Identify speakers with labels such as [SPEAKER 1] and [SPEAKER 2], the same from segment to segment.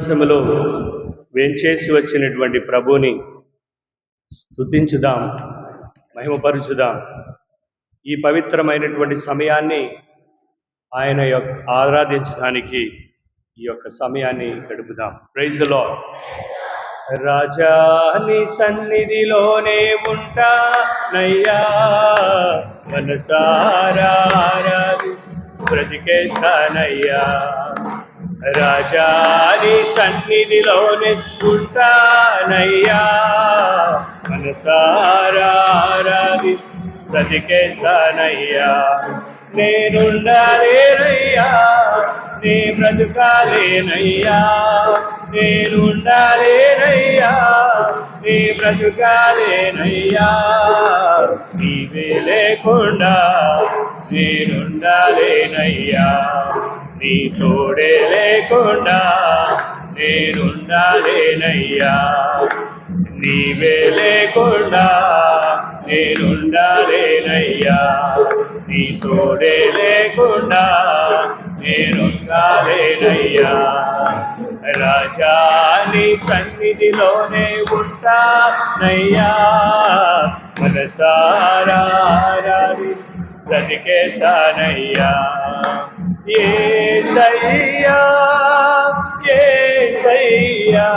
[SPEAKER 1] దేశములో వేంచేసి వచ్చినటువంటి ప్రభుని స్తుతించుదాం, మహిమపరచుదాం. ఈ పవిత్రమైనటువంటి సమయాన్ని ఆయన ఆరాధించడానికి ఈ యొక్క సమయాన్ని గడుపుదాం. Praise the Lord. రాజా నీ సన్నిధిలోనే ఉంటానయ్యా, మనసారా బ్రతికేస్తానయ్యా. రాజా నీ సన్నిధిలోనే ఉంటానయ్యా, మనసారా బ్రతికేస్తానయ్యా. నేనుండాలేనయ్యా, నీ బ్రతుకాలేనయ్యా. నేనుండాలేనయ్యా, నీ బ్రతుకాలేనయ్యా. నీవే లేకుండా నేనుండాలేనయ్యా, నీ తోడే లేకుండా నేనుండాలేనయ్యా. నీవే లేకుండా నేనుండాలేనయ్యా, నీ తోడే లేకుండా నేనుండాలేనయ్యా. రాజా నీ సన్నిధిలోనే ఉంటానయ్యా, మనసారా బ్రతికేస్తానయ్యా. యేసయ్యా యేసయ్యా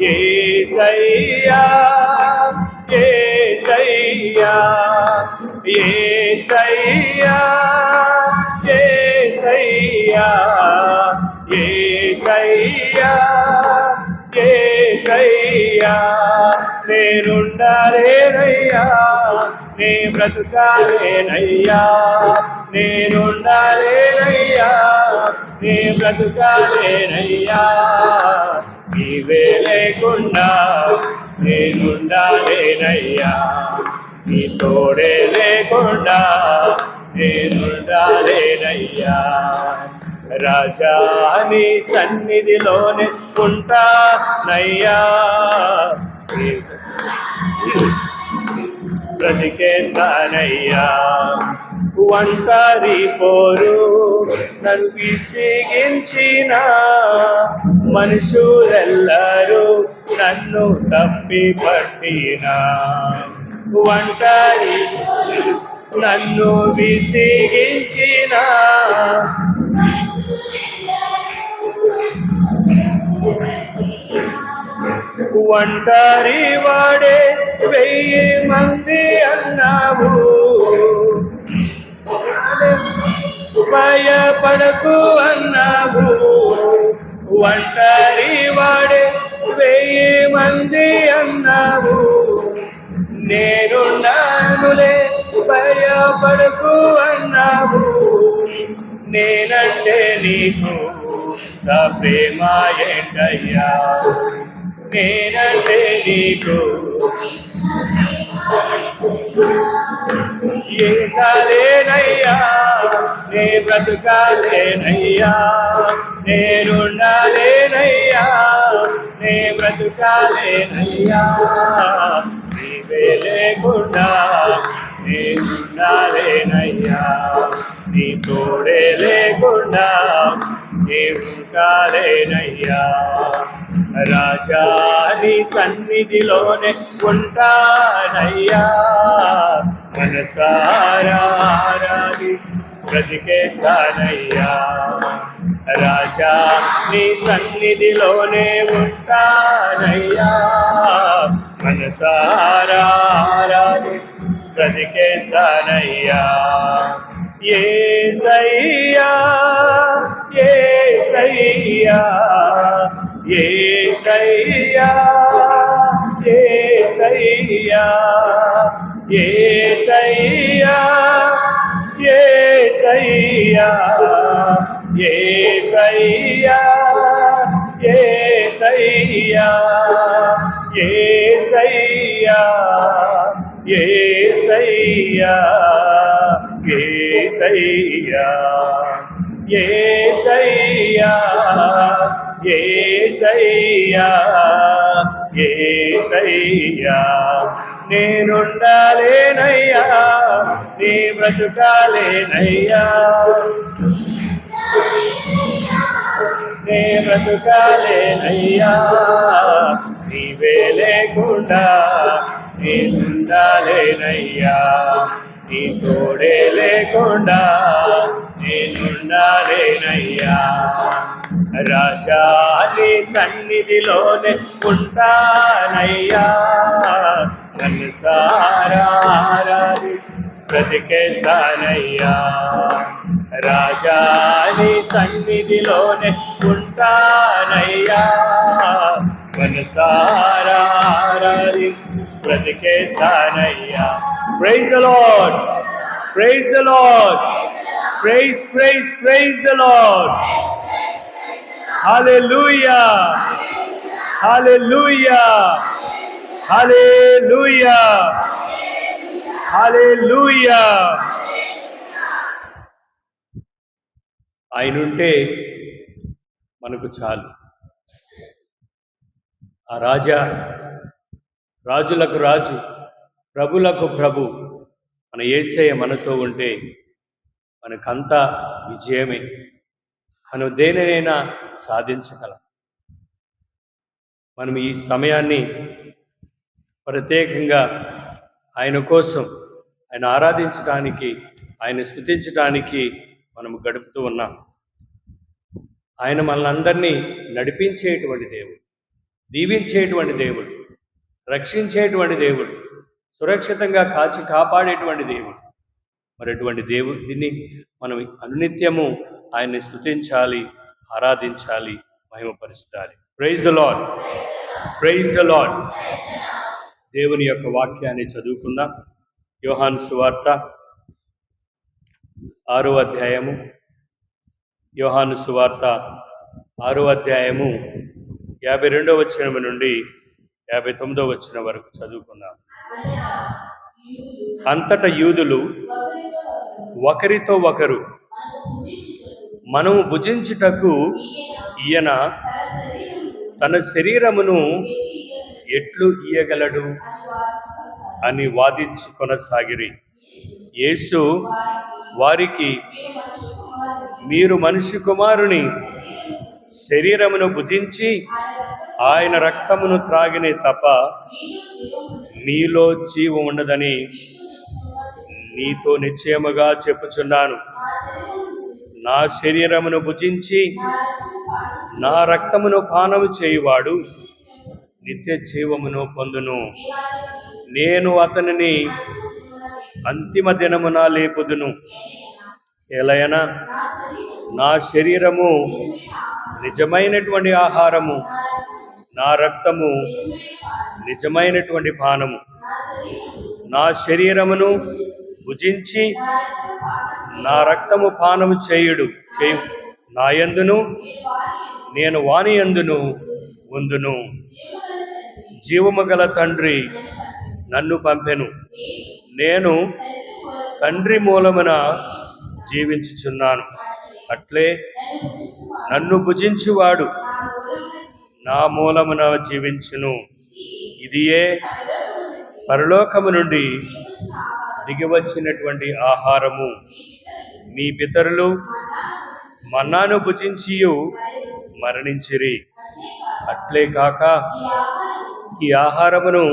[SPEAKER 1] యేసయ్యా యేసయ్యా యేసయ్యా యేసయ్యా యేసయ్యా యేసయ్యా. నేనుండాలేనయ్యా, నీ బ్రతుకాలేనయ్యా. నేనుండాలేనయ్యా, నీ బ్రతుకాలేనయ్యా. నీవే లేకుండా నేనుండాలేనయ్యా, నీ తోడే లేకుండా నేనుండాలేనయ్యా. రాజా నీ సన్నిధిలోనే ఉంటానయ్యా, బ్రతికేస్తానయ్యా. ఒంటరి పోరు నన్ను విసిగించిన మనుషులెల్లరూ నన్ను తప్పి పట్టిన. ఒంటరి నన్ను విసిగించిన ఒంటరి వాడే 1000 మంది అన్నావు. భయపడకు అన్నావు. ఒంటరి వాడే 1000 మంది అన్నావు. నేనున్నానులే భయపడకు అన్నావు. నేనంటే నీకు నా ప్రేమ ఏంటయ్యా. నేనంటే నీకు ఏకాలేనయ్యా, నే బ్రతుకాలేనయ్యా. నేనుండాలేనయ్యా, నే బ్రతుకాలేనయ్యా. నీవే లేకుండా నేనుండాలేనయ్యా, నీ తోడే లేకుండా నేనుండాలేనయ్యా. రాజా నీ సన్నిధిలోనే ఉంటానయ్యా, మనసారా బ్రతికేస్తానయ్యా. రాజా నీ సన్నిధిలోనే ఉంటానయ్యా, మనసారా బ్రతికేస్తానయ్యా. యేసయ్యా యేసయ్యా యేసయ్యా యేసయ్యా యేసయ్యా యేసయ్యా యేసయ్యా యేసయ్యా యేసయ్యా యేసయ్యా యేసయ్యా యేసయ్యా యేసయ్యా యేసయ్యా. నేనుండాలేనయ్యా, నీ బ్రతుకాలేనయ్యా. నే బ్రతుకాలేనయ్యా, నీవే లేకుండా నేనుండాలేనయ్యా, నీ తోడే లేకుండా నేనుండాలేనయ్యా. రాజా నీ సన్నిధిలోనే ఉంటానయ్యా, నన్ను సారాధిస్తూ బ్రతికేస్తానయ్యా. రాజా నీ సన్నిధిలోనే ఉంటానయ్యా, మనసారాధిస్తూ బ్రతికేస్తానయ్యా. Praise the lord, praise the lord, praise praise praise the Lord. Hallelujah, hallelujah, hallelujah, hallelujah. ఆయనుంటే మనకు చాలు. ఆ రాజా, రాజులకు రాజు, ప్రభులకు ప్రభు మన యేసయ్య మనతో ఉంటే మనకంతా విజయమే. మనం దేనినైనా సాధించగలం. మనం ఈ సమయాన్ని ప్రత్యేకంగా ఆయన కోసం, ఆయన ఆరాధించడానికి, ఆయన స్తుతించడానికి మనం గడుపుతూ ఉన్నాం. ఆయన మనల్ని నడిపించేటువంటి దేవుడు, దీవించేటువంటి దేవుడు, రక్షించేటువంటి దేవుడు, సురక్షితంగా కాపాడేటువంటి దేవుడు. మరి అటువంటి దేవుడిని మనం అనునిత్యము ఆయన్ని స్తుతించాలి, ఆరాధించాలి, మహిమపరచాలి. Praise the lord, praise the Lord. దేవుని యొక్క వాక్యాన్ని చదువుకుందాం. యోహాను సువార్త 6వ అధ్యాయము, యోహాను సువార్త 6వ అధ్యాయము 52వ వచనం నుండి 59వ వచనం వరకు చదువుకుందాం. అంతటా యూదులు ఒకరితో ఒకరు, మనము భుజించుటకు ఈయన తన శరీరమును ఎట్లు ఇయ్యగలడు అని వాదించుకొనసాగిరి. యేసు వారికి, మీరు మనిషి కుమారుని శరీరమును భుజించి ఆయన రక్తమును త్రాగినే తప్ప మీలో జీవం ఉండదని నీతో నిశ్చయముగా చెప్పుచున్నాను. నా శరీరమును భుజించి నా రక్తమును పానము చేయువాడు నిత్య జీవమును పొందును. నేను అతనిని అంతిమ దినమున లేపుదును. ఎలయన నా శరీరము నిజమైనటువంటి ఆహారము, నా రక్తము నిజమైనటువంటి పానము. నా శరీరమును భుజించి నా రక్తము పానము చేయు నా యందును నేను వాని యందును ఉందును. జీవము గల తండ్రి నన్ను పంపెను, నేను తండ్రి మూలమున జీవించుచున్నాను. అట్లే నన్ను భుజించువాడు నా మూలమున జీవించును. ఇదియే పరలోకము నుండి దిగివచ్చినటువంటి ఆహారము. మీ పితరులు మన్నాను భుజించియు మరణించిరి. అట్లే కాక ఈ ఆహారమును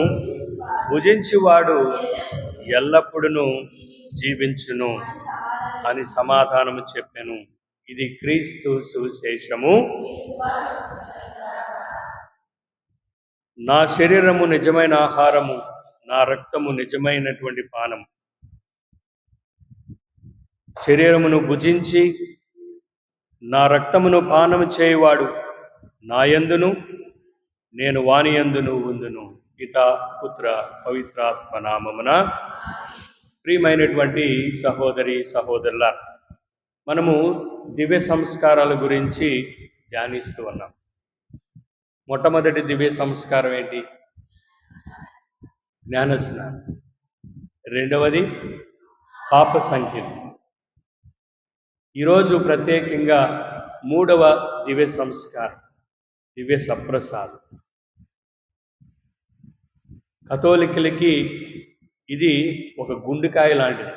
[SPEAKER 1] భుజించువాడు ఎల్లప్పుడూ జీవించును అని సమాధానము చెప్పెను. ఇది క్రీస్తు సువిశేషము. నా శరీరము నిజమైన ఆహారము, నా రక్తము నిజమైనటువంటి పానము. శరీరమును భుజించి నా రక్తమును పానము చేయువాడు నా యందును నేను వాని యందును ఉందును. పితా, పుత్ర, పవిత్రాత్మ నామమున. ప్రియమైనటువంటి సహోదరి సహోదరుల, మనము దివ్య సంస్కారాల గురించి ధ్యానిస్తూ ఉన్నాం. మొట్టమొదటి దివ్య సంస్కారం ఏంటి? జ్ఞానస్నానం. రెండవది పాప సంకీర్తన. ఈరోజు ప్రత్యేకంగా మూడవ దివ్య సంస్కారం, దివ్య సప్రసాదం. కథోలికులకి ఇది ఒక గుండెకాయ లాంటిది.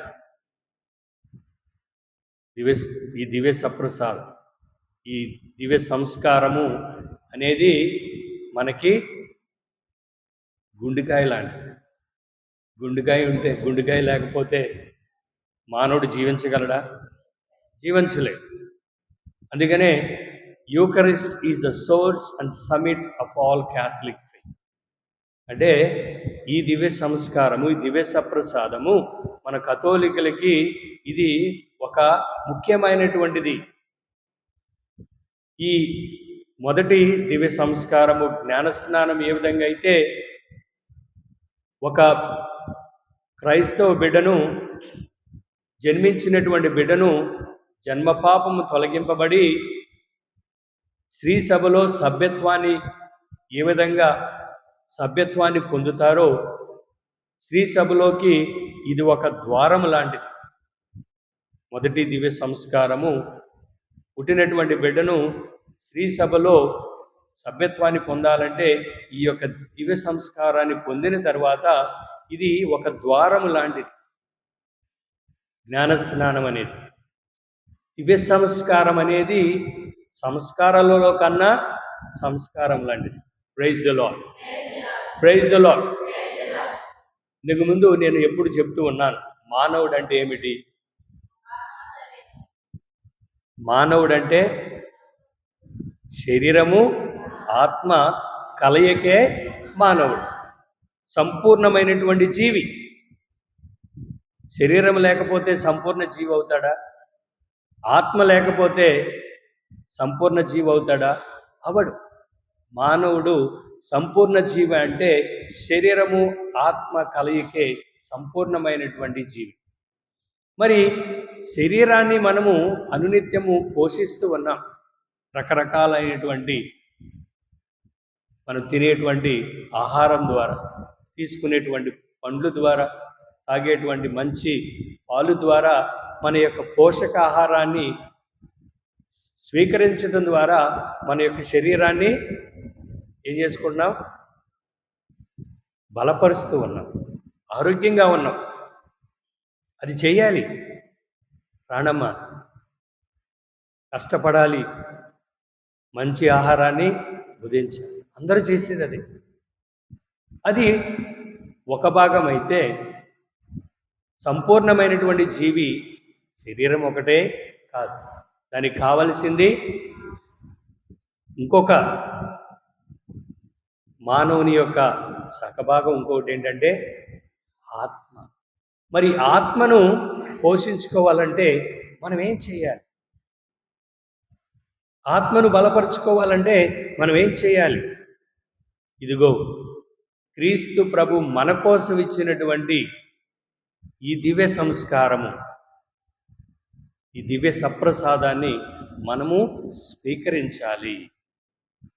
[SPEAKER 1] ఈ దివ్య సప్రసాదం ఈ దివ్య సంస్కారము అనేది మనకి గుండెకాయ లాంటిది. గుండెకాయ లేకపోతే మానవుడు జీవించగలడా? జీవించలేడు. అందుకనే Eucharist is the source and summit of all Catholic faith. అంటే ఈ దివ్య సంస్కారము, ఈ దివ్య సప్రసాదము మన కథోలికులకి ఇది ఒక ముఖ్యమైనటువంటిది. ఈ మొదటి దివ్య సంస్కారము జ్ఞానస్నానం ఏ విధంగా అయితే ఒక క్రైస్తవ బిడ్డను, జన్మించినటువంటి బిడ్డను జన్మపాపము తొలగింపబడి శ్రీ సభలో ఏ విధంగా సభ్యత్వాన్ని పొందుతారో శ్రీ సభలోకి ఇది ఒక ద్వారం లాంటిది. మొదటి దివ్య సంస్కారము పుట్టినటువంటి బిడ్డను శ్రీ సభలో సభ్యత్వాన్ని పొందాలంటే ఈ యొక్క దివ్య సంస్కారాన్ని పొందిన తర్వాత ఇది ఒక ద్వారం లాంటిది. జ్ఞానస్నానం అనేది, దివ్య సంస్కారం అనేది సంస్కారాలలో కన్నా సంస్కారం లాంటిది. Praise the lord, praise the lord. ఇంతకు ముందు నేను ఎప్పుడు చెప్తూ ఉన్నాను, మానవుడు అంటే ఏమిటి? మానవుడు అంటే శరీరము ఆత్మ కలయికే మానవుడు, సంపూర్ణమైనటువంటి జీవి. శరీరం లేకపోతే సంపూర్ణ జీవి అవుతాడా? ఆత్మ లేకపోతే సంపూర్ణ జీవి అవుతాడా? అవడు. మానవుడు సంపూర్ణ జీవి అంటే శరీరము ఆత్మ కలయికే సంపూర్ణమైనటువంటి జీవి. మరి శరీరాన్ని మనము అనునిత్యము పోషిస్తూ ఉన్నాం. రకరకాలైనటువంటి మనం తినేటువంటి ఆహారం ద్వారా, తీసుకునేటువంటి పండ్ల ద్వారా, తాగేటువంటి మంచి పాలు ద్వారా మన యొక్క పోషకాహారాన్ని స్వీకరించడం ద్వారా మన యొక్క శరీరాన్ని ఏం చేసుకుంటున్నాం? బలపరుస్తూ ఉన్నాం, ఆరోగ్యంగా ఉన్నాం. అది చేయాలి. ప్రాణమ్మ కష్టపడాలి, మంచి ఆహారాన్ని భుజించాలి. అందరూ చేసేది అది. అది ఒక భాగం అయితే సంపూర్ణమైనటువంటి జీవి శరీరం ఒకటే కాదు, దానికి కావలసింది ఇంకొక మానవుని యొక్క సగభాగం ఇంకొకటి ఏంటంటే ఆత్మ. మరి ఆత్మను పోషించుకోవాలంటే మనం ఏం చేయాలి? ఆత్మను బలపరుచుకోవాలంటే మనం ఏం చేయాలి? ఇదిగో క్రీస్తు ప్రభు మన కోసం ఇచ్చినటువంటి ఈ దివ్య సంస్కారము, ఈ దివ్య సప్రసాదాన్ని మనము స్వీకరించాలి.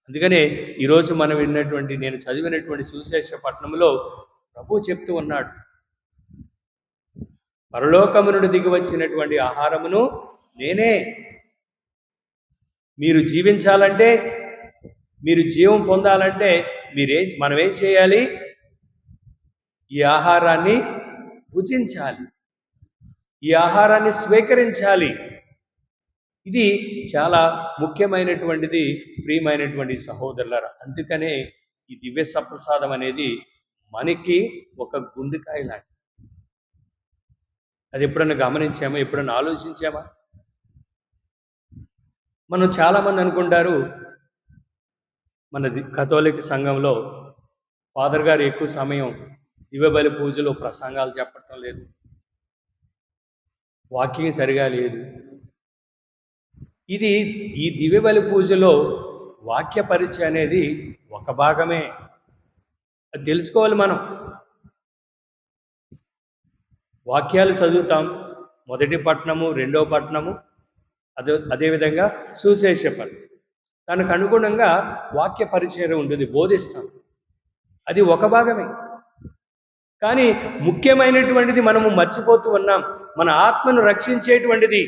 [SPEAKER 1] అందుకనే ఈరోజు మనం విన్నటువంటి, నేను చదివినటువంటి సువిశేష పట్టణంలో ప్రభు చెప్తూ ఉన్నాడు, పరలోకము నుండి దిగి వచ్చినటువంటి ఆహారమును నేనే. మీరు జీవించాలంటే, మీరు జీవం పొందాలంటే మనం ఏం చేయాలి? ఈ ఆహారాన్ని భుజించాలి, ఈ ఆహారాన్ని స్వీకరించాలి. ఇది చాలా ముఖ్యమైనటువంటిది ప్రియమైనటువంటి సహోదరులారా. అందుకనే ఈ దివ్య సప్రసాదం అనేది మనకి ఒక గుండెకాయ లాంటి. అది ఎప్పుడన్నా గమనించామా? ఎప్పుడన్నా ఆలోచించామా? మనం చాలామంది అనుకుంటారు, మన కథోలిక సంఘంలో ఫాదర్ గారు ఎక్కువ సమయం దివ్యబలి పూజలో ప్రసంగాలు చెప్పటం లేదు, వాక్యం సరిగా లేదు. ఇది ఈ దివ్యబలి పూజలో వాక్య పరిచయం అనేది ఒక భాగమే. అది తెలుసుకోవాలి. మనం వాక్యాలు చదువుతాం, మొదటి పట్టణము, రెండవ పట్టణము, అదేవిధంగా సువిశేష పట్టణం. దానికి అనుగుణంగా వాక్య పరిచయం ఉంటుంది, బోధిస్తాం. అది ఒక భాగమే. కానీ ముఖ్యమైనటువంటిది మనము మర్చిపోతూ ఉన్నాం. మన ఆత్మను రక్షించేటువంటిది,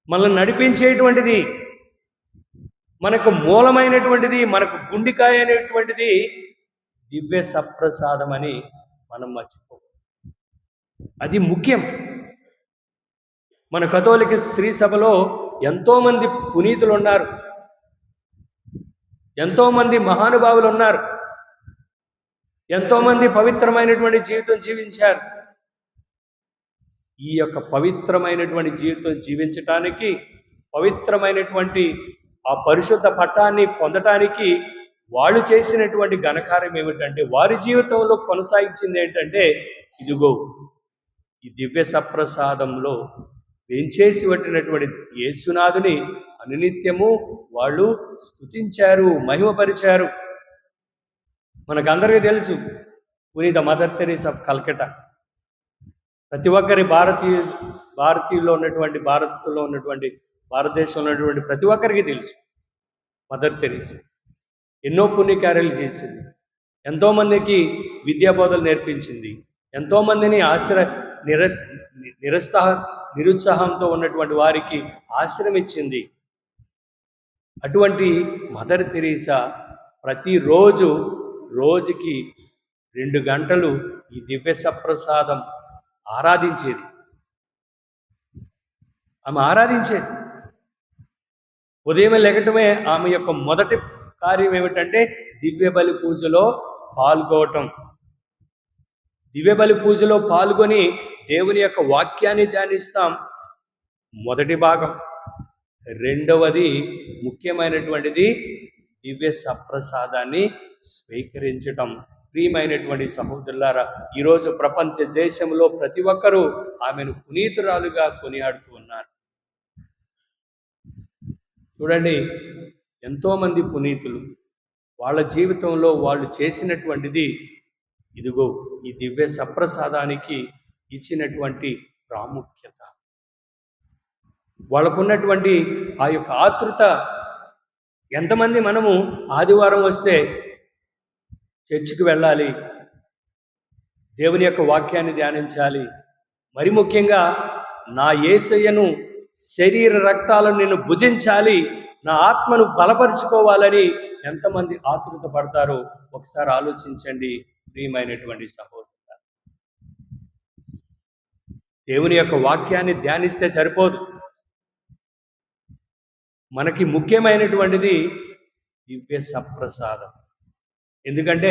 [SPEAKER 1] మనల్ని నడిపించేటువంటిది, మనకు మూలమైనటువంటిది, మనకు గుండెకాయ అనేటువంటిది దివ్య సప్రసాదం అని మనం మర్చిపో. అది ముఖ్యం. మన కథోలిక శ్రీ సభలో ఎంతోమంది పునీతులు ఉన్నారు, ఎంతోమంది మహానుభావులు ఉన్నారు, ఎంతోమంది పవిత్రమైనటువంటి జీవితం జీవించారు. ఈ యొక్క పవిత్రమైనటువంటి జీవితం జీవించటానికి, పవిత్రమైనటువంటి ఆ పరిశుద్ధ పట్టాన్ని పొందటానికి వాళ్ళు చేసినటువంటి ఘనకార్యం ఏమిటంటే, వారి జీవితంలో కొనసాగించింది ఏంటంటే, ఇదిగో ఈ దివ్య సప్రసాదంలో వేంచేసి పట్టినటువంటి యేసునాథుని అనునిత్యము వాళ్ళు స్తుతించారు, మహిమపరిచారు. మనకందరికీ తెలుసు పునీత మదర్ తెరీసా ఆఫ్ కల్కటా. ప్రతి ఒక్కరి భారతీయుల్లో ఉన్నటువంటి భారతదేశంలో ఉన్నటువంటి ప్రతి ఒక్కరికి తెలుసు మదర్ తెరీసా. ఎన్నో పుణ్యకార్యాలు చేసింది, ఎంతోమందికి విద్యాబోధలు నేర్పించింది, ఎంతోమందిని నిరుత్సాహంతో ఉన్నటువంటి వారికి ఆశ్రయం ఇచ్చింది. అటువంటి మదర్ తెరీసా ప్రతిరోజు రోజుకి 2 గంటలు ఈ దివ్య సప్రసాదం ఆరాధించేది. ఆమె ఆరాధించేది. ఉదయం లెగటమే ఆమె యొక్క మొదటి కార్యం ఏమిటంటే దివ్య బలి పూజలో పాల్గొనటం. దివ్య బలి పూజలో పాల్గొని దేవుని యొక్క వాక్యాన్ని ధ్యానిస్తాం, మొదటి భాగం. రెండవది ముఖ్యమైనటువంటిది దివ్య సప్రసాదాన్ని స్వీకరించటం. ప్రియమైనటువంటి సహోదరులారా, ఈరోజు ప్రపంచ దేశంలో ప్రతి ఒక్కరూ ఆమెను పునీతురాలుగా కొనియాడుతూ ఉన్నారు. చూడండి, ఎంతోమంది పునీతులు వాళ్ళ జీవితంలో వాళ్ళు చేసినటువంటిది ఇదిగో ఈ దివ్య సప్రసాదానికి ఇచ్చినటువంటి ప్రాముఖ్యత, వాళ్ళకున్నటువంటి ఆ యొక్క ఆతృత. ఎంతమంది మనము ఆదివారం వస్తే చర్చికి వెళ్ళాలి, దేవుని యొక్క వాక్యాన్ని ధ్యానించాలి, మరి ముఖ్యంగా నా యేసయ్యను శరీర రక్తాలను నేను భుజించాలి, నా ఆత్మను బలపరుచుకోవాలని ఎంతమంది ఆతృత పడతారో ఒకసారి ఆలోచించండి. ప్రియమైనటువంటి సహోదరులు, దేవుని యొక్క వాక్యాన్ని ధ్యానిస్తే సరిపోదు. మనకి ముఖ్యమైనటువంటిది దివ్య సప్రసాదం. ఎందుకంటే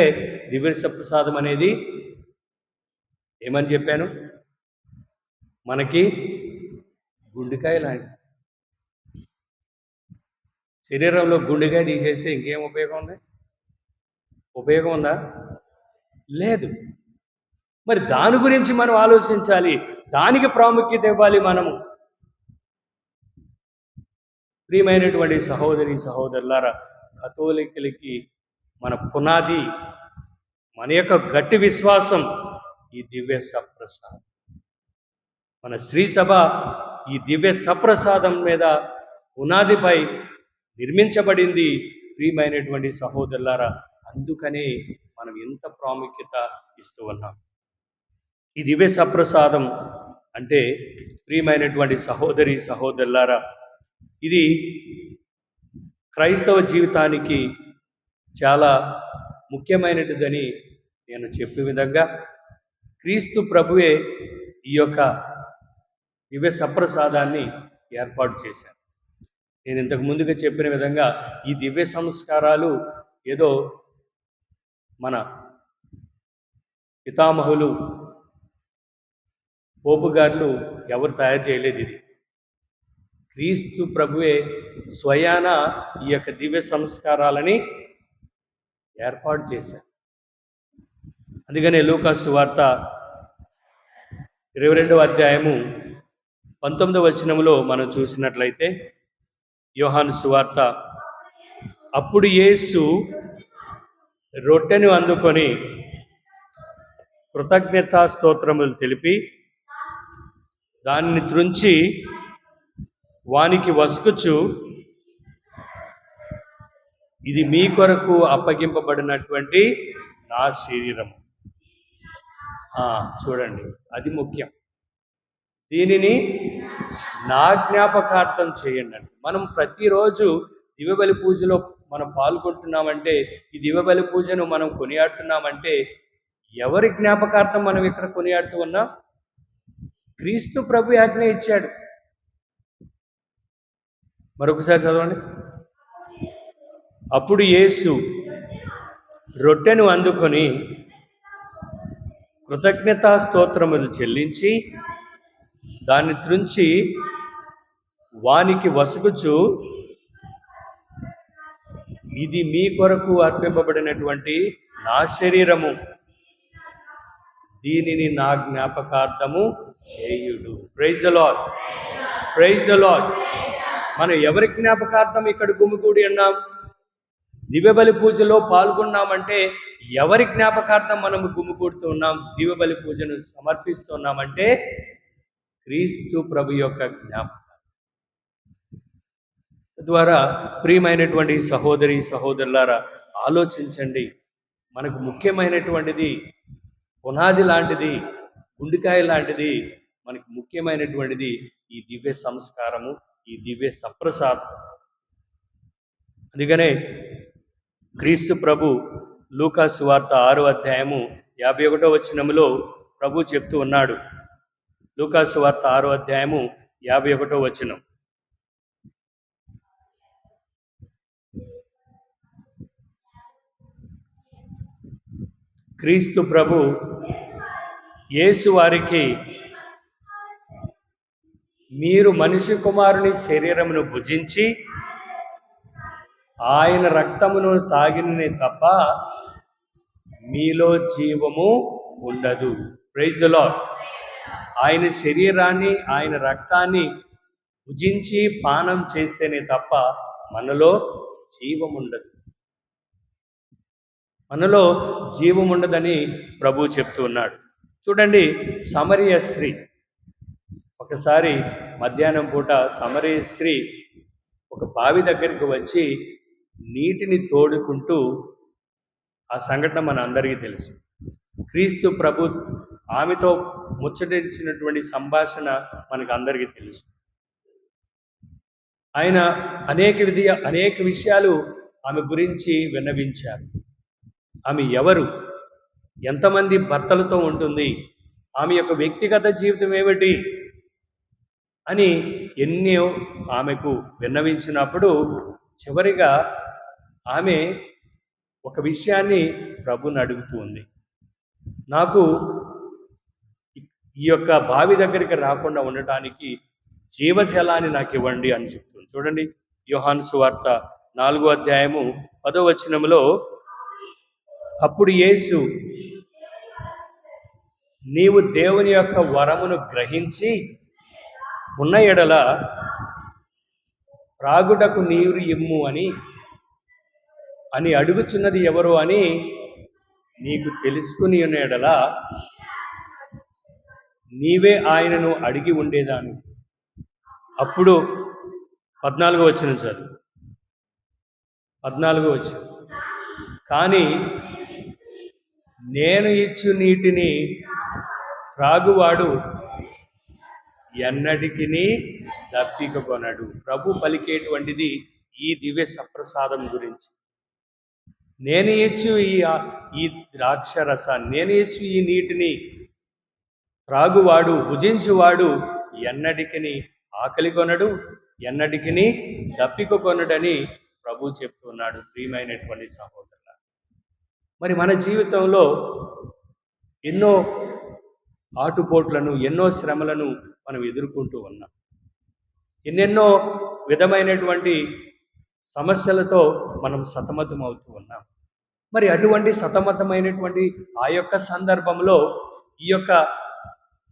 [SPEAKER 1] దివ్య సప్రసాదం అనేది ఏమని చెప్పాను, మనకి గుండెకాయ లాంటిది. శరీరంలో గుండెకాయ తీసేస్తే ఇంకేం ఉపయోగం ఉంది? ఉపయోగం ఉందా? లేదు. మరి దాని గురించి మనం ఆలోచించాలి, దానికి ప్రాముఖ్యత ఇవ్వాలి మనము. ప్రియమైనటువంటి సహోదరి సహోదరులారా, కథోలికులకి మన పునాది, మన యొక్క గట్టి విశ్వాసం ఈ దివ్య సప్రసాదం. మన శ్రీ సభ ఈ దివ్య సప్రసాదం మీద పునాదిపై నిర్మించబడింది. ప్రియమైనటువంటి సహోదరులారా, అందుకనే మనం ఎంత ప్రాముఖ్యత ఇస్తూ ఉన్నాం. ఈ దివ్య సప్రసాదం అంటే ప్రియమైనటువంటి సహోదరి సహోదరులారా, ఇది క్రైస్తవ జీవితానికి చాలా ముఖ్యమైనదని నేను చెప్పే విధంగా క్రీస్తు ప్రభువే ఈ యొక్క దివ్య సప్రసాదాన్ని ఏర్పాటు చేశారు. నేను ఇంతకు ముందుగా చెప్పిన విధంగా ఈ దివ్య సంస్కారాలు ఏదో మన పితామహులు పోపుగారులు ఎవరు తయారు చేయలేదు. ఇది క్రీస్తు ప్రభువే స్వయాన ఈ యొక్క దివ్య సంస్కారాలని ఏర్పాటు చేశారు. అందుకనే లూకా సువార్త 22వ అధ్యాయము 19వ వచనములో మనం చూసినట్లయితే, యోహాను సువార్త, అప్పుడు యేసు రొట్టెను అందుకొని కృతజ్ఞతా స్తోత్రములు తెలిపి దానిని త్రుంచి వానికి వసుకుచు, ఇది మీ కొరకు అప్పగింపబడినటువంటి నా శరీరము. చూడండి, అది ముఖ్యం. దీనిని నా జ్ఞాపకార్థం చేయండి అంటే, మనం ప్రతిరోజు దివ్యబలి పూజలో మనం పాల్గొంటున్నామంటే, ఈ దివ్యబలి పూజను మనం కొనియాడుతున్నామంటే ఎవరి జ్ఞాపకార్థం మనం ఇక్కడ కొనియాడుతూ ఉన్నాం? క్రీస్తు ప్రభు ఆజ్ఞ ఇచ్చాడు. మరొకసారి చదవండి. అప్పుడు యేసు రొట్టెను అందుకొని కృతజ్ఞతా స్తోత్రములు చెల్లించి దాన్ని త్రుంచి వానికి వసుకుచు, ఇది మీ కొరకు అర్పింపబడినటువంటి నా శరీరము, దీనిని నా జ్ఞాపకార్థము చేయుడు. Praise the lord, praise the lord. మనం ఎవరి జ్ఞాపకార్థం ఇక్కడ గుమిగూడి ఉన్నాం? దివ్యబలి పూజలో పాల్గొన్నామంటే ఎవరి జ్ఞాపకార్థం మనము గుమిగూడుతూ ఉన్నాం? దివ్యబలి పూజను సమర్పిస్తున్నామంటే క్రీస్తు ప్రభు యొక్క జ్ఞాపకం ద్వారా. ప్రియమైనటువంటి సహోదరి సహోదరులారా, ఆలోచించండి. మనకు ముఖ్యమైనటువంటిది, పునాది లాంటిది, గుండెకాయ లాంటిది, మనకు ముఖ్యమైనటువంటిది ఈ దివ్య సంస్కారము, ఈ దివ్య సప్రసాదం. అందుకనే క్రీస్తు ప్రభు లూకా సువార్త 6వ అధ్యాయము 51వ వచనములో ప్రభు చెప్తూ ఉన్నాడు. లూకా సువార్త 6వ అధ్యాయము 51వ వచనం. క్రీస్తు ప్రభు యేసు వారికి, మీరు మనిషి కుమారుని శరీరమును భుజించి ఆయన రక్తమును తాగిననే తప్ప మీలో జీవము ఉండదు. Praise the lord. ఆయన శరీరాన్ని, ఆయన రక్తాన్ని భుజించి పానం చేస్తేనే తప్ప మనలో జీవం ఉండదు. మనలో జీవం ఉండదని ప్రభు చెప్తూ ఉన్నాడు. చూడండి, సమరయ స్త్రీ, ఒకసారి మధ్యాహ్నం పూట సమరయ స్త్రీ ఒక బావి దగ్గరికి వచ్చి నీటిని తోడుకుంటూ, ఆ సంఘటన మన అందరికీ తెలుసు. క్రీస్తు ప్రభు ఆమెతో ముచ్చటించినటువంటి సంభాషణ మనకు అందరికీ తెలుసు. ఆయన అనేక విషయాలు ఆమె గురించి విన్నవించారు. ఆమె ఎవరు, ఎంతమంది భర్తలతో ఉంటుంది, ఆమె యొక్క వ్యక్తిగత జీవితం ఏమిటి అని ఎన్నో ఆమెకు విన్నవించినప్పుడు చివరిగా ఆమె ఒక విషయాన్ని ప్రభుని అడుగుతూ ఉంది. నాకు ఈ యొక్క బావి దగ్గరికి రాకుండా ఉండటానికి జీవజలాన్ని నాకు ఇవ్వండి అని చెప్తుంది. చూడండి, యోహాను సువార్త 4వ అధ్యాయము 10వ వచనంలో, అప్పుడు యేసు, నీవు దేవుని యొక్క వరమును గ్రహించి ఉన్న ఎడల త్రాగుటకు నీరు ఇమ్ము అని అడుగుచున్నది ఎవరు అని నీకు తెలుసుకుని ఉన్న ఎడల నీవే ఆయనను అడిగి ఉండేదాన్ని. అప్పుడు 14వ వచనం చదువు. 14వ వచనం, కానీ నేను ఇచ్చు నీటిని త్రాగువాడు ఎన్నటికిని దప్పికొనడు. ప్రభు పలికేటువంటిది ఈ దివ్య సప్రసాదం గురించి. నేను ఇచ్చు ఈ ద్రాక్ష రసాన్ని, నేను ఇచ్చు ఈ నీటిని త్రాగువాడు, భుజించువాడు ఎన్నటికిని ఆకలి కొనడు, ఎన్నటికిని దప్పికొనడని ప్రభు చెప్తున్నాడు. ప్రియమైనటువంటి సహోదరుల, మరి మన జీవితంలో ఎన్నో ఆటుపోట్లను, ఎన్నో శ్రమలను మనం ఎదుర్కొంటూ ఉన్నాం. ఎన్నెన్నో విధమైనటువంటి సమస్యలతో మనం సతమతం అవుతూ ఉన్నాం. మరి అటువంటి సతమతమైనటువంటి ఆ యొక్క సందర్భంలో ఈ యొక్క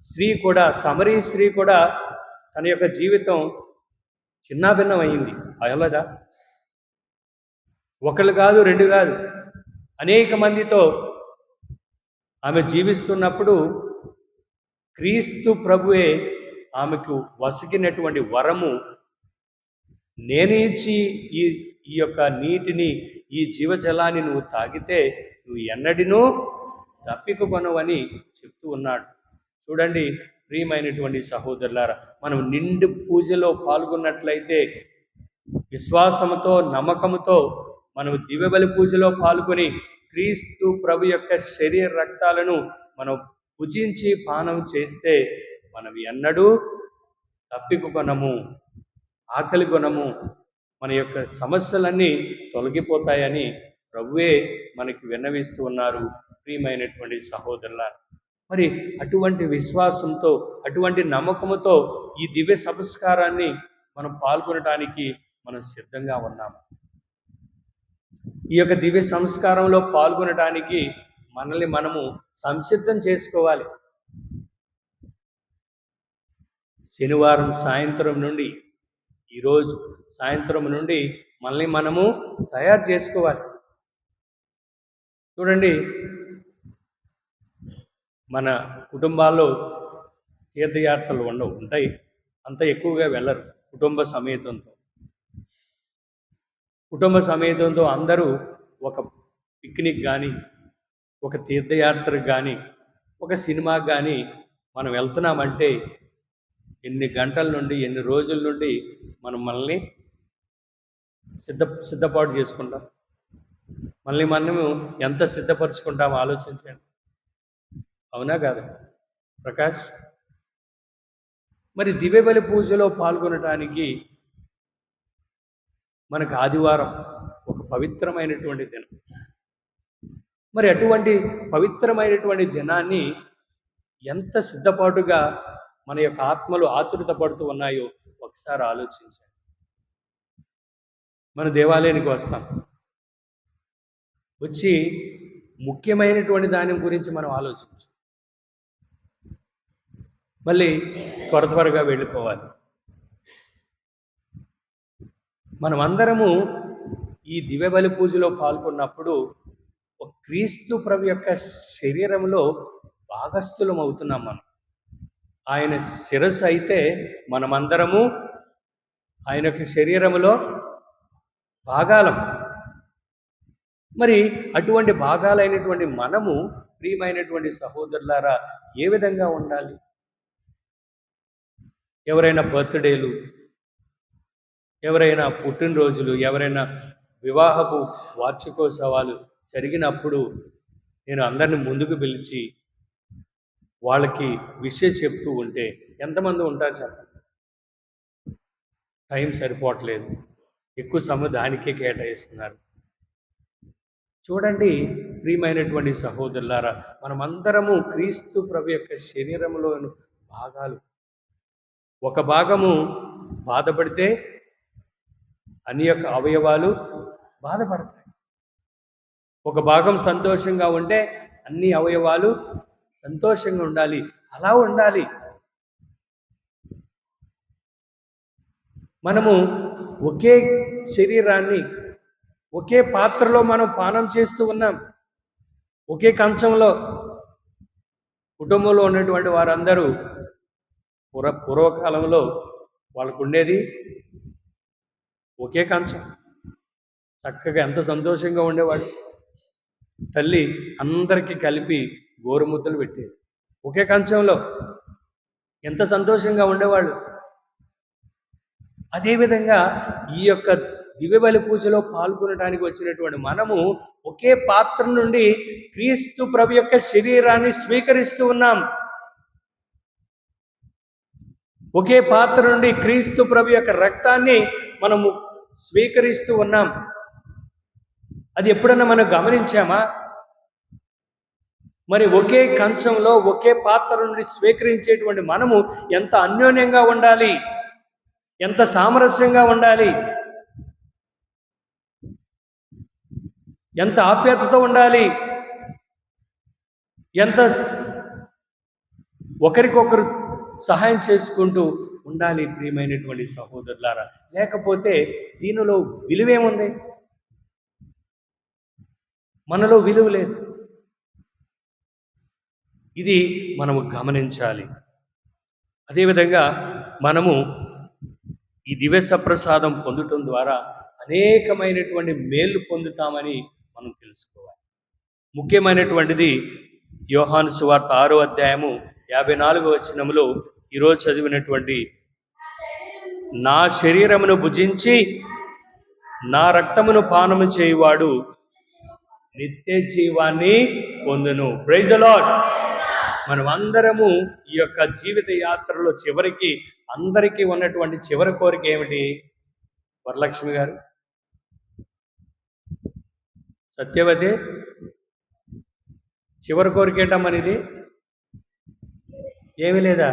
[SPEAKER 1] స్త్రీ కూడా, సమరీ స్త్రీ కూడా తన యొక్క జీవితం చిన్నాభిన్నమైంది. అయ్యలదా, ఒకళ్ళు కాదు, రెండు కాదు, అనేక మందితో ఆమె జీవిస్తున్నప్పుడు క్రీస్తు ప్రభువే ఆమెకు వసిగినటువంటి వరము, నేను ఇచ్చి ఈ యొక్క నీటిని, ఈ జీవజలాన్ని నువ్వు తాగితే నువ్వు ఎన్నడినూ దప్పికొనవని చెప్తూ ఉన్నాడు. చూడండి ప్రియమైనటువంటి సహోదరులారా, మనం నిండు పూజలో పాల్గొన్నట్లయితే, విశ్వాసంతో నమ్మకంతో మనం దివ్యబలి పూజలో పాల్గొని క్రీస్తు ప్రభు యొక్క శరీర రక్తాలను మనం భుజించి పానం చేస్తే మనం ఎన్నడూ తప్పికొనము. ఆకలి గుణము, మన యొక్క సమస్యలన్నీ తొలగిపోతాయని ప్రభువే మనకి విన్నవిస్తూ ఉన్నారు. ప్రియమైనటువంటి సహోదరుల, మరి అటువంటి విశ్వాసంతో, అటువంటి నమ్మకంతో ఈ దివ్య సంస్కారాన్ని మనం పాల్గొనడానికి మనం సిద్ధంగా ఉన్నాము. ఈ యొక్క దివ్య సంస్కారంలో పాల్గొనడానికి మనల్ని మనము సంసిద్ధం చేసుకోవాలి. శనివారం సాయంత్రం నుండి, ఈరోజు సాయంత్రం నుండి మనల్ని మనము తయారు చేసుకోవాలి. చూడండి, మన కుటుంబాల్లో తీర్థయాత్రలు ఉంటాయి, అంత ఎక్కువగా వెళ్ళరు. కుటుంబ సమేతంతో అందరూ ఒక పిక్నిక్ కానీ, ఒక తీర్థయాత్రకు కానీ, ఒక సినిమాకి కానీ మనం వెళ్తున్నామంటే ఎన్ని గంటల నుండి, ఎన్ని రోజుల నుండి మనల్ని సిద్ధపాటు చేసుకుంటాం. మనము ఎంత సిద్ధపరచుకుంటామో ఆలోచించండి. అవునా కాదు ప్రకాష్? మరి దివ్యబలి పూజలో పాల్గొనడానికి మనకు ఆదివారం ఒక పవిత్రమైనటువంటి దినం. మరి అటువంటి పవిత్రమైనటువంటి దినాన్ని ఎంత సిద్ధపాటుగా మన యొక్క ఆత్మలు ఆతురత పడుతూ ఉన్నాయో ఒకసారి ఆలోచించండి. మన దేవాలయానికి వస్తాం, వచ్చి ముఖ్యమైనటువంటి దాని గురించి మనం ఆలోచించాం, మళ్ళీ త్వరగా వెళ్ళిపోవాలి. మనమందరము ఈ దివ్యబలి పూజలో పాల్గొన్నప్పుడు ఒక క్రీస్తు ప్రభు యొక్క శరీరంలో భాగస్థులం అవుతున్నాం. ఆయన శిరస్సు అయితే మనమందరము ఆయన యొక్క శరీరములో భాగాలం. మరి అటువంటి భాగాలైనటువంటి మనము, ప్రియమైనటువంటి సహోదరులారా, ఏ విధంగా ఉండాలి? ఎవరైనా బర్త్డేలు, ఎవరైనా పుట్టినరోజులు, ఎవరైనా వివాహపు వార్షికోత్సవాలు జరిగినప్పుడు నేను అందరిని ముందుకు పిలిచి వాళ్ళకి విషయం చెప్తూ ఉంటే ఎంతమంది ఉంటారు చెప్పండి? టైం సరిపోవట్లేదు, ఎక్కువ సమయం దానికే కేటాయిస్తున్నారు. చూడండి ప్రియమైనటువంటి సహోదరులారా, మనమందరము క్రీస్తు ప్రభు యొక్క శరీరంలోని భాగాలు. ఒక భాగము బాధపడితే అన్ని యొక్క అవయవాలు బాధపడతాయి. ఒక భాగం సంతోషంగా ఉంటే అన్ని అవయవాలు సంతోషంగా ఉండాలి. అలా ఉండాలి. మనము ఒకే శరీరాన్ని ఒకే పాత్రలో మనం పానం చేస్తూ ఉన్నాం. ఒకే కంచంలో కుటుంబంలో ఉన్నటువంటి వారందరూ పూర్వకాలంలో వాళ్ళకు ఉండేది ఒకే కంచం. చక్కగా ఎంత సంతోషంగా ఉండేవాడు. తల్లి అందరికీ కలిపి గోరుముద్దలు పెట్టేది ఒకే కంచంలో. ఎంత సంతోషంగా ఉండేవాళ్ళు. అదేవిధంగా ఈ యొక్క దివ్యబలి పూజలో పాల్గొనడానికి వచ్చినటువంటి మనము ఒకే పాత్ర నుండి క్రీస్తు ప్రభు యొక్క శరీరాన్ని స్వీకరిస్తూ ఉన్నాం. ఒకే పాత్ర నుండి క్రీస్తు ప్రభు యొక్క రక్తాన్ని మనము స్వీకరిస్తూ ఉన్నాం. అది ఎప్పుడన్నా మనం గమనించామా? మరి ఒకే కంచంలో ఒకే పాత్ర నుండి స్వీకరించేటువంటి మనము ఎంత అన్యోన్యంగా ఉండాలి, ఎంత సామరస్యంగా ఉండాలి, ఎంత ఆప్యాయతతో ఉండాలి, ఎంత ఒకరికొకరు సహాయం చేసుకుంటూ ఉండాలి. ప్రియమైనటువంటి సహోదరులారా, లేకపోతే దీనిలో విలువేముంది? మనలో విలువ లేదు. ఇది మనము గమనించాలి. అదేవిధంగా మనము ఈ దివ్య సప్రసాదం పొందటం ద్వారా అనేకమైనటువంటి మేలు పొందుతామని మనం తెలుసుకోవాలి. ముఖ్యమైనటువంటిది యోహాను సువార్త 6వ అధ్యాయము 54వ వచనములో ఈరోజు చదివినటువంటి, నా శరీరమును భుజించి నా రక్తమును పానము చేయువాడు నిత్య జీవాన్ని పొందును. Praise the lord. మనం అందరము ఈ యొక్క జీవిత యాత్రలో చివరికి అందరికీ ఉన్నటువంటి చివరి కోరిక ఏమిటి? వరలక్ష్మి గారు, సత్యవతి, చివరి కోరిక ఏంటమ్మనిది? ఏమీ లేదా?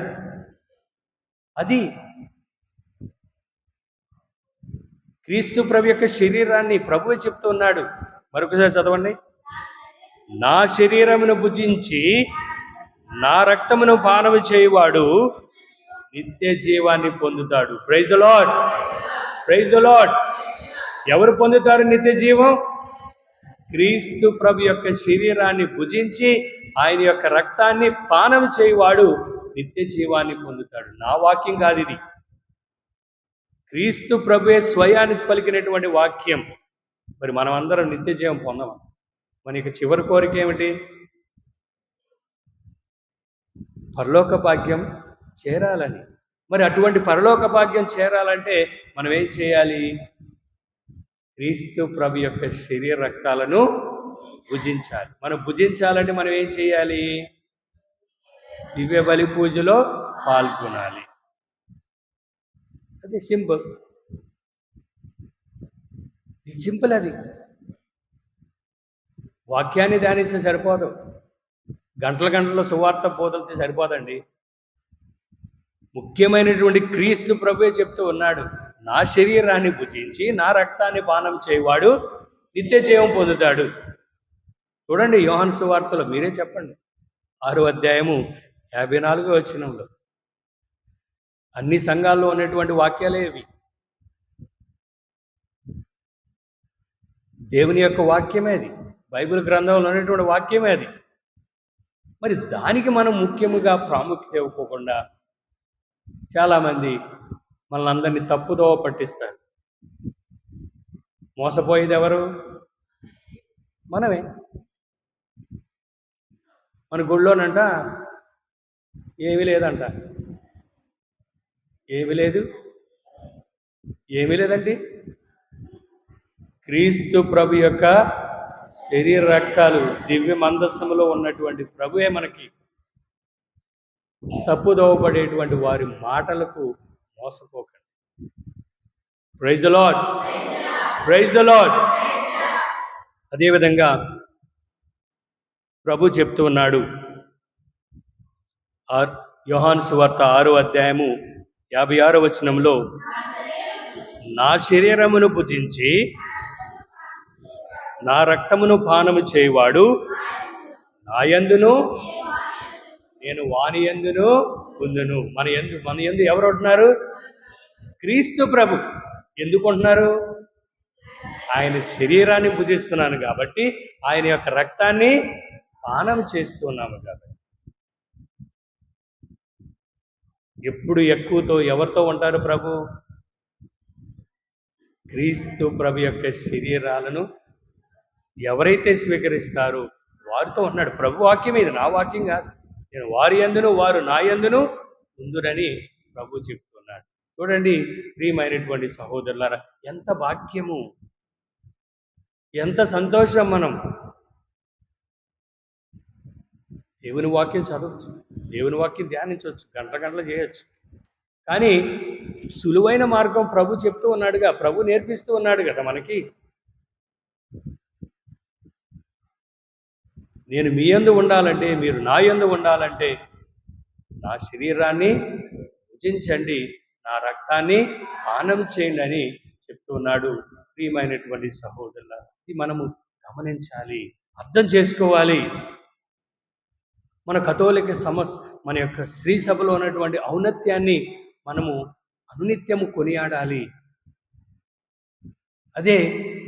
[SPEAKER 1] అది క్రీస్తు ప్రభు యొక్క శరీరాన్ని ప్రభువే చెప్తూ ఉన్నాడు. మరొకసారి చదవండి. నా శరీరమును భుజించి నా రక్తమును పానము చేయువాడు నిత్య జీవాన్ని పొందుతాడు. Praise the lord, praise the lord. ఎవరు పొందుతారు నిత్య జీవం? క్రీస్తు ప్రభు యొక్క శరీరాన్ని భుజించి ఆయన యొక్క రక్తాన్ని పానం చేయువాడు నిత్య జీవాన్ని పొందుతాడు. నా వాక్యం కాదు ఇది, క్రీస్తు ప్రభువే స్వయాన్ని పలికినటువంటి వాక్యం. మరి మనం అందరం నిత్య జీవం పొందమా? మనకి చివరి కోరిక ఏమిటి? పరలోక భాగ్యం చేరాలని. మరి అటువంటి పరలోక భాగ్యం చేరాలంటే మనం ఏం చేయాలి? క్రీస్తు ప్రభు యొక్క శరీర రక్తాలను భుజించాలి. మనం భుజించాలంటే మనం ఏం చేయాలి? దివ్య బలి పూజలో పాల్గొనాలి. అది సింపుల్, సింపుల్. అది వాక్యాన్ని ధ్యానిస్తే సరిపోదు, గంటల గంటల్లో సువార్త బోధలతో సరిపోదండి. ముఖ్యమైనటువంటి క్రీస్తు ప్రభువే చెప్తూ ఉన్నాడు, నా శరీరాన్ని భుజించి నా రక్తాన్ని పానం చేయవాడు నిత్య జీవం పొందుతాడు. చూడండి యోహాను సువార్తలో, మీరే చెప్పండి, 6వ అధ్యాయము 54వ వచనంలో అన్ని సంఘాల్లో ఉన్నటువంటి వాక్యాలే ఇవి. దేవుని యొక్క వాక్యమే అది, బైబిల్ గ్రంథంలో ఉన్నటువంటి వాక్యమే అది. మరి దానికి మనం ముఖ్యముగా ప్రాముఖ్యత ఇవ్వకుండా చాలామంది మనల్ని అందరినీ తప్పుదోవ పట్టిస్తారు. మోసపోయేది ఎవరు? మనమే. మన గుళ్ళోనంట ఏమీ లేదంట. ఏమీ లేదు, ఏమీ లేదండి. క్రీస్తు ప్రభు యొక్క శరీర రక్తాలు దివ్య మందస్సములో ఉన్నటువంటి ప్రభువే మనకి. తప్పుదోవపడేటువంటి వారి మాటలకు మోసపోకండి. Praise the lord, praise the Lord. అదేవిధంగా ప్రభు చెప్తూ ఉన్నాడు, యోహాను సువార్త 6వ అధ్యాయము 56వ వచనంలో, నా శరీరమును భుజించి నా రక్తమును పానము చేయువాడు నా యందును నేను వాని యందును ఉందును. మన యందు ఎవరు ఉంటున్నారు? క్రీస్తు ప్రభు. ఎందుకు ఉంటున్నారు? ఆయన శరీరాన్ని భుజిస్తున్నాను కాబట్టి, ఆయన యొక్క రక్తాన్ని పానం చేస్తున్నాము కాబట్టి. ఎప్పుడు ఎక్కువతో ఎవరితో ఉంటారు ప్రభు? క్రీస్తు ప్రభు యొక్క శరీరాలను ఎవరైతే స్వీకరిస్తారో వారితో ఉన్నాడు. ప్రభు వాక్యం ఇది, నా వాక్యం కాదు. నేను వారి యందును వారు నా యందును ఉందునని ప్రభు చెప్తున్నాడు. చూడండి ప్రియమైనటువంటి సహోదరులారా, ఎంత భాగ్యము, ఎంత సంతోషం. మనం దేవుని వాక్యం చదవచ్చు, దేవుని వాక్యం ధ్యానించవచ్చు, గంటలు చేయొచ్చు. కానీ సులువైన మార్గం ప్రభు చెప్తూ ఉన్నాడుగా, ప్రభు నేర్పిస్తూ ఉన్నాడు కదా మనకి. నేను మీ యందు ఉండాలంటే, మీరు నా యందు ఉండాలంటే నా శరీరాన్ని భుజించండి, నా రక్తాన్ని పానం చేయండి అని చెప్తూ ఉన్నాడు. ప్రియమైనటువంటి సహోదరుల, ఇది మనము గమనించాలి, అర్థం చేసుకోవాలి. మన కథోలిక మన యొక్క శ్రీ సభలో ఉన్నటువంటి ఔన్నత్యాన్ని మనము అనునిత్యము కొనియాడాలి. అదే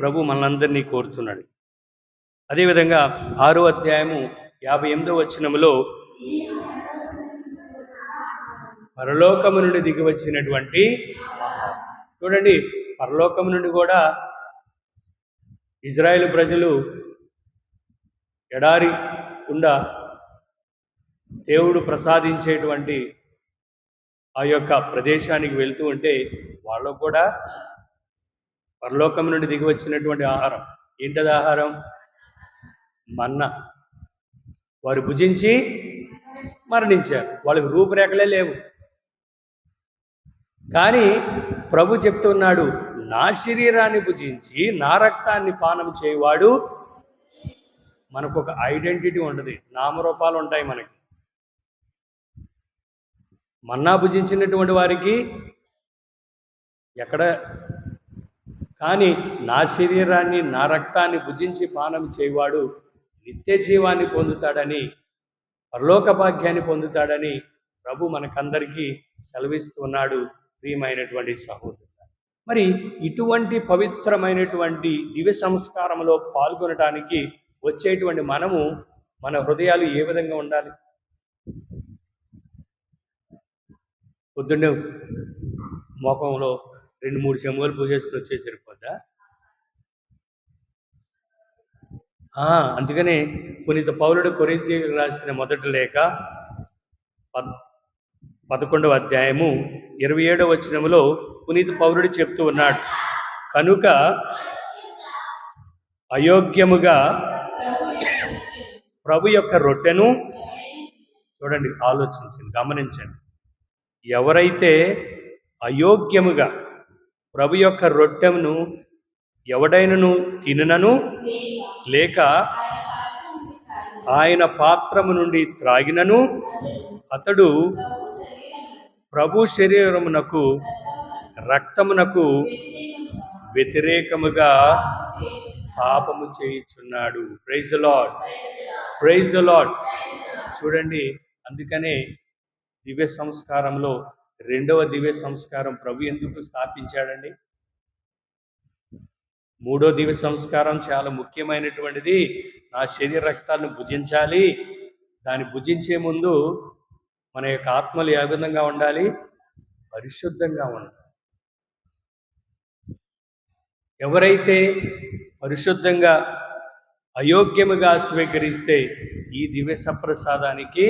[SPEAKER 1] ప్రభు మనందరినీ కోరుతున్నాడు. అదేవిధంగా 6వ అధ్యాయము 58వ వచనములో, పరలోకము నుండి దిగి వచ్చినటువంటి, చూడండి పరలోకము నుండి కూడా ఇజ్రాయేలు ప్రజలు ఎడారి గుండా దేవుడు ప్రసాదించేటువంటి ఆ యొక్క ప్రదేశానికి వెళ్తూ ఉంటే వాళ్ళకు కూడా పరలోకం నుండి దిగి వచ్చినటువంటి ఆహారం. ఏంటది ఆహారం? మన్నా. వారు భుజించి మరణించారు. వాళ్ళకి రూపురేఖలే లేవు. కానీ ప్రభు చెప్తున్నాడు, నా శరీరాన్ని భుజించి నా రక్తాన్ని పానం చేయవాడు, మనకు ఒక ఐడెంటిటీ ఉంటుంది, నామరూపాలు ఉంటాయి మనకి. మన్నా భుజించినటువంటి వారికి ఎక్కడ, కానీ నా శరీరాన్ని నా రక్తాన్ని భుజించి పానం చేయవాడు నిత్య జీవాన్ని పొందుతాడని, పరలోక భాగ్యాన్ని పొందుతాడని ప్రభు మనకందరికీ సెలవిస్తున్నాడు. ప్రియమైనటువంటి సహోదరులు, మరి ఇటువంటి పవిత్రమైనటువంటి దివ్య సంస్కారంలో పాల్గొనడానికి వచ్చేటువంటి మనము, మన హృదయాలు ఏ విధంగా ఉండాలి? పొద్దున్నే మోకంలో 2-3 చెంబులు పూజేసుకుని వచ్చేసి సరిపోద్దా? అందుకనే పునీత పౌలుడు కొరింథీయులకు రాసిన మొదటి లేఖ 11వ అధ్యాయము 27వ వచనములో పునీత పౌలుడు చెప్తూ ఉన్నాడు, కనుక అయోగ్యముగా ప్రభు యొక్క రొట్టెను, చూడండి, ఆలోచించండి, గమనించండి, ఎవరైతే అయోగ్యముగా ప్రభు యొక్క రొట్టెను ఎవడైనను తినునను లేక ఆయన పాత్రము నుండి త్రాగినను అతడు ప్రభు శరీరమునకు రక్తమునకు వ్యతిరేకముగా పాపము చేయుచున్నాడు. Praise the lord, praise the Lord. చూడండి, అందుకనే దివ్య సంస్కారంలో రెండవ దివ్య సంస్కారం ప్రభు ఎందుకు స్థాపించాడండి? మూడో దివ్య సంస్కారం చాలా ముఖ్యమైనటువంటిది. నా శరీర రక్తాలను భుజించాలి. దాన్ని భుజించే ముందు మన యొక్క ఆత్మలు ఏ విధంగా ఉండాలి? పరిశుద్ధంగా ఉండాలి. ఎవరైతే పరిశుద్ధంగా అయోగ్యముగా స్వీకరిస్తే ఈ దివ్య సప్రసాదానికి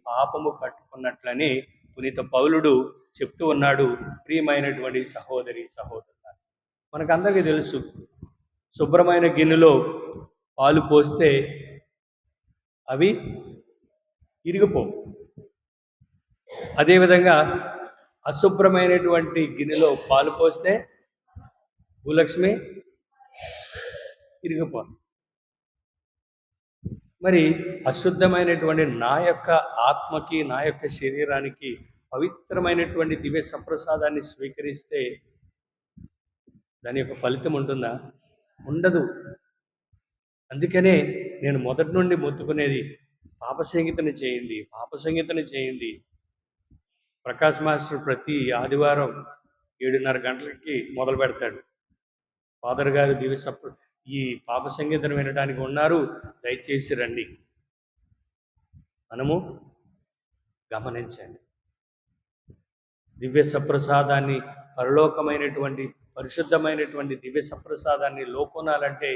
[SPEAKER 1] పాపము కట్టుకున్నట్లని పునీత పౌలుడు చెప్తూ ఉన్నాడు. ప్రియమైనటువంటి సహోదరి సహోదరులు, మనకందరికీ తెలుసు, శుభ్రమైన గిన్నెలో పాలు పోస్తే అవి ఇరిగిపోవు. అదేవిధంగా అశుభ్రమైనటువంటి గిన్నెలో పాలు పోస్తే భూలక్ష్మి ఇరిగిపో. మరి అశుద్ధమైనటువంటి నా యొక్క ఆత్మకి, నా యొక్క శరీరానికి పవిత్రమైనటువంటి దివ్య సప్రసాదాన్ని స్వీకరిస్తే దాని యొక్క ఫలితం ఉంటుందా? ఉండదు. అందుకనే నేను మొదటి నుండి మొత్తుకునేది, పాప సంగీతని చేయండి, పాప సంగీతని చేయండి. ప్రకాశ్ మాస్టర్ ప్రతి ఆదివారం 7:30 గంటలకి మొదలు పెడతాడు. ఫాదర్ గారు ఈ పాప సంగీతం వినడానికి ఉన్నారు, దయచేసి రండి. మనము గమనించండి, దివ్య సప్రసాదాన్ని, పరలోకమైనటువంటి పరిశుద్ధమైనటువంటి దివ్య సప్రసాదాన్ని లోకొనాలంటే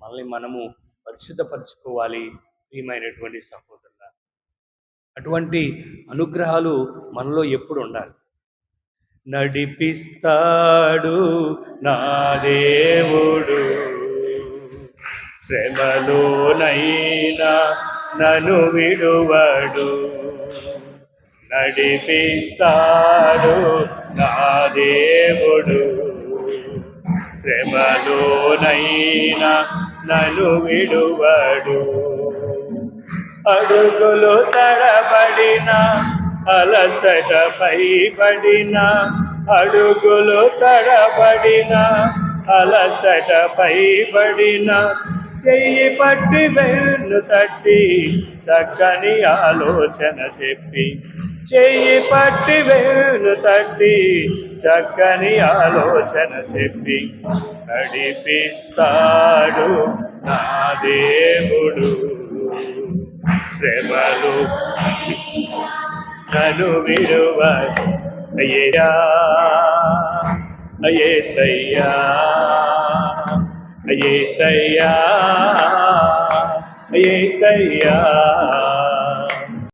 [SPEAKER 1] మనల్ని మనము పరిశుద్ధపరచుకోవాలి. ప్రియమైనటువంటి సహోదరుల, అటువంటి అనుగ్రహాలు మనలో ఎప్పుడు ఉండాలి. నడిపిస్తాడు నా దేవుడు, శ్రమలోనైనా నన్ను విడువడు. నడిపిస్తాడు నా దేవుడు, శ్రమలోనైనా నన్ను విడువడు. అడుగులు తడబడిన, అలసటపై పడిన, అడుగులు తడబడిన, అలసటపై పడిన, చెయ్యి పట్టి వెన్ను తట్టి చక్కని ఆలోచన చెప్పి, చెయ్యి పట్టి వెన్ను తట్టి చక్కని ఆలోచన చెప్పి నడిపిస్తాడు నా దేవుడు. శ్రమలు నన్ను విడువడు. అయ్యా అయ్యేసయ్యా అయ్యేసయ్యా అయ్యేసయ్యా